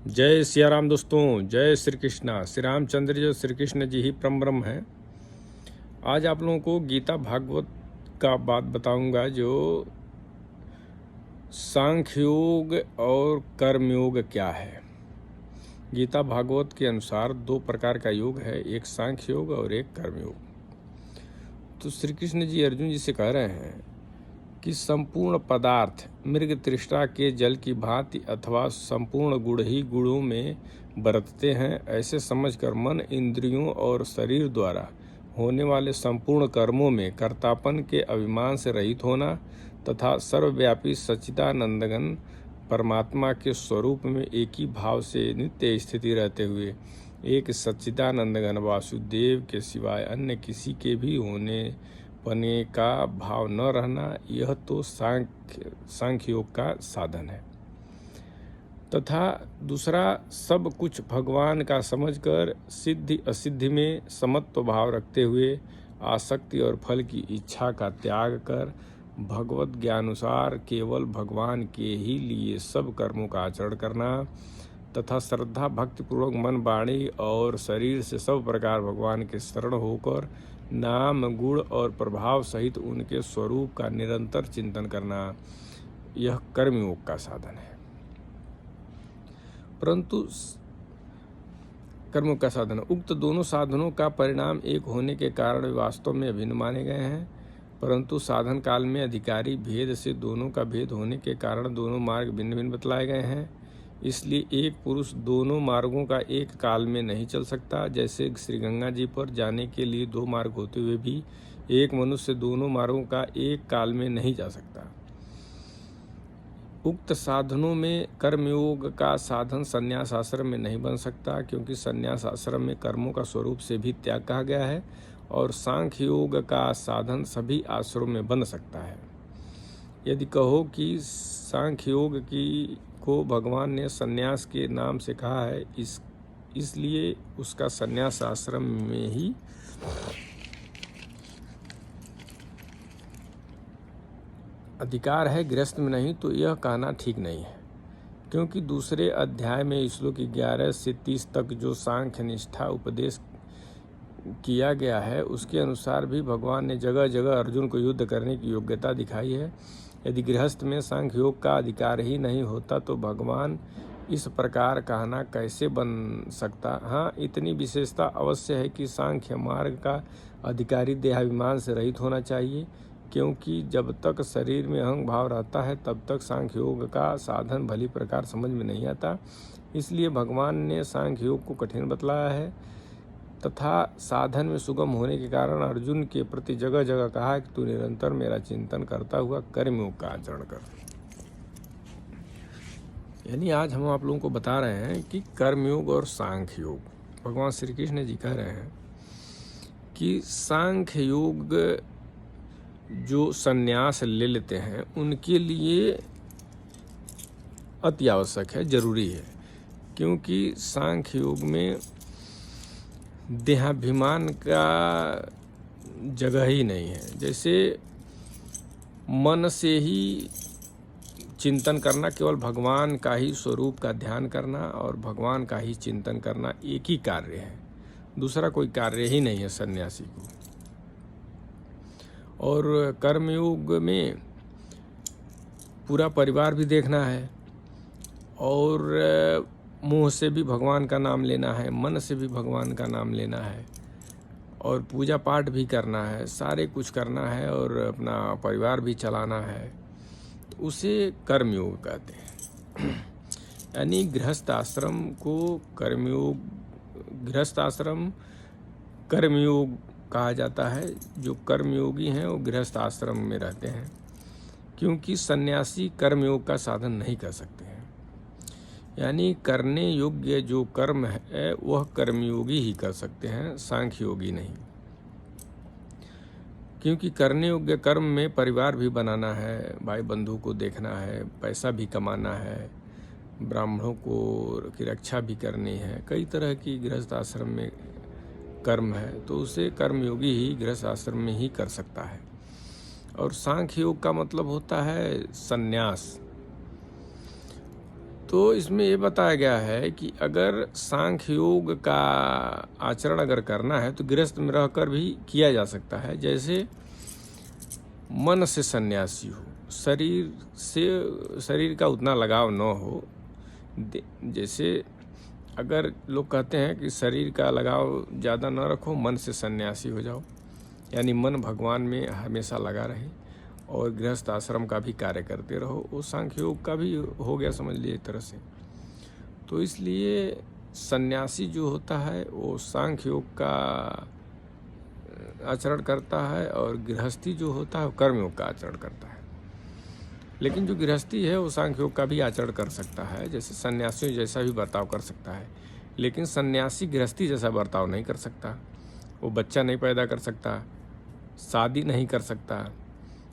जय सिया राम दोस्तों, जय श्री कृष्णा। श्री रामचंद्र जी और श्री कृष्ण जी ही परम ब्रह्म हैं। आज आप लोगों को गीता भागवत का बात बताऊंगा, जो सांख्य योग और कर्म योग क्या है। गीता भागवत के अनुसार दो प्रकार का योग है, एक सांख्य योग और एक कर्म योग। तो श्री कृष्ण जी अर्जुन जी से कह रहे हैं कि संपूर्ण पदार्थ मृग तृष्णा के जल की भांति अथवा संपूर्ण गुण ही गुणों में बरतते हैं। ऐसे समझकर मन, इंद्रियों और शरीर द्वारा होने वाले संपूर्ण कर्मों में कर्तापन के अभिमान से रहित होना तथा सर्वव्यापी सच्चिदानंदघन परमात्मा के स्वरूप में एक ही भाव से नित्य स्थिति रहते हुए एक सच्चिदानंदघन वासुदेव के सिवाय अन्य किसी के भी होने पने का भाव न रहना, यह तो सांख्य योग का साधन है। तथा दूसरा, सब कुछ भगवान का समझकर सिद्धि असिद्धि में समत्व भाव रखते हुए आसक्ति और फल की इच्छा का त्याग कर भगवत ज्ञानुसार केवल भगवान के ही लिए सब कर्मों का आचरण करना तथा श्रद्धा भक्तिपूर्वक मन, वाणी और शरीर से सब प्रकार भगवान के शरण होकर नाम, गुण और प्रभाव सहित उनके स्वरूप का निरंतर चिंतन करना, यह कर्मयोग का साधन है। परंतु कर्मयोग का साधन, उक्त दोनों साधनों का परिणाम एक होने के कारण वास्तव में अभिन्न माने गए हैं, परंतु साधन काल में अधिकारी भेद से दोनों का भेद होने के कारण दोनों मार्ग भिन्न भिन्न बतलाए गए हैं। इसलिए एक पुरुष दोनों मार्गों का एक काल में नहीं चल सकता। जैसे श्री गंगा जी पर जाने के लिए दो मार्ग होते हुए भी एक मनुष्य दोनों मार्गों का एक काल में नहीं जा सकता। उक्त साधनों में कर्मयोग का साधन संन्यास आश्रम में नहीं बन सकता, क्योंकि संन्यास आश्रम में कर्मों का स्वरूप से भी त्याग कहा गया है, और सांख्य योग का साधन सभी आश्रम में बन सकता है। यदि कहो कि सांख्य योग को भगवान ने संन्यास के नाम से कहा है, इसलिए उसका संन्यास आश्रम में ही अधिकार है, गृहस्थ में नहीं, तो यह कहना ठीक नहीं है। क्योंकि दूसरे अध्याय में श्लोक 11 से 30 तक जो सांख्य निष्ठा उपदेश किया गया है, उसके अनुसार भी भगवान ने जगह जगह अर्जुन को युद्ध करने की योग्यता दिखाई है। यदि गृहस्थ में सांख्य योग का अधिकार ही नहीं होता तो भगवान इस प्रकार कहना कैसे बन सकता। हाँ, इतनी विशेषता अवश्य है कि सांख्य मार्ग का अधिकारी देहाभिमान से रहित होना चाहिए, क्योंकि जब तक शरीर में अहंग भाव रहता है तब तक सांख्य योग का साधन भली प्रकार समझ में नहीं आता। इसलिए भगवान ने सांख्य योग को कठिन बतलाया है तथा साधन में सुगम होने के कारण अर्जुन के प्रति जगह जगह कहा कि तू निरंतर मेरा चिंतन करता हुआ कर्मयोग का आचरण कर। यानी आज हम आप लोगों को बता रहे हैं कि कर्मयोग और सांख्य योग, भगवान श्री कृष्ण जी कह रहे हैं कि सांख्य योग जो संन्यास ले लेते हैं उनके लिए अति आवश्यक है, जरूरी है, क्योंकि सांख्य योग में देहाभिमान का जगह ही नहीं है। जैसे मन से ही चिंतन करना, केवल भगवान का ही स्वरूप का ध्यान करना और भगवान का ही चिंतन करना एक ही कार्य है, दूसरा कोई कार्य ही नहीं है सन्यासी को। और कर्मयोग में पूरा परिवार भी देखना है, और मुंह से भी भगवान का नाम लेना है, मन से भी भगवान का नाम लेना है, और पूजा पाठ भी करना है, सारे कुछ करना है, और अपना परिवार भी चलाना है, उसे कर्मयोग कहते हैं। यानी गृहस्थ आश्रम को गृहस्थ आश्रम कर्मयोग कहा जाता है। जो कर्मयोगी हैं वो गृहस्थ आश्रम में रहते हैं, क्योंकि सन्यासी कर्मयोग का साधन नहीं कर सकते हैं। यानी करने योग्य जो कर्म है वह कर्मयोगी ही कर सकते हैं, सांख्य योगी नहीं। क्योंकि करने योग्य कर्म में परिवार भी बनाना है, भाई बंधु को देखना है, पैसा भी कमाना है, ब्राह्मणों को की रक्षा भी करनी है, कई तरह की गृहस्थ आश्रम में कर्म है, तो उसे कर्मयोगी ही गृहस्थ आश्रम में ही कर सकता है। और सांख्य योग का मतलब होता है संन्यास। तो इसमें ये बताया गया है कि अगर सांख्य योग का आचरण अगर करना है तो गृहस्थ में रहकर भी किया जा सकता है। जैसे मन से सन्यासी हो, शरीर का उतना लगाव न हो। जैसे अगर लोग कहते हैं कि शरीर का लगाव ज़्यादा न रखो, मन से सन्यासी हो जाओ, यानी मन भगवान में हमेशा लगा रहे और गृहस्थ आश्रम का भी कार्य करते रहो, वो सांख्य योग का भी हो गया समझ लिए एक तरह से। तो इसलिए सन्यासी जो होता है वो सांख्य योग का आचरण करता है और गृहस्थी जो होता है वो कर्म योग का आचरण करता है। लेकिन जो गृहस्थी है वो सांख्य योग का भी आचरण कर सकता है, जैसे सन्यासियों जैसा भी बर्ताव कर सकता है। लेकिन सन्यासी गृहस्थी जैसा बर्ताव नहीं कर सकता, वो बच्चा नहीं पैदा कर सकता, शादी नहीं कर सकता,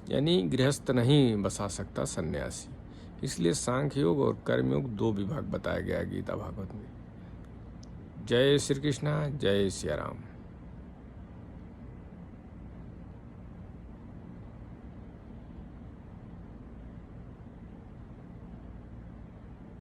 यानी गृहस्थ नहीं बसा सकता सन्यासी। इसलिए सांख्य योग और कर्मयोग दो विभाग बताया गया है गीता भागवत में। जय श्री कृष्णा, जय सिया राम।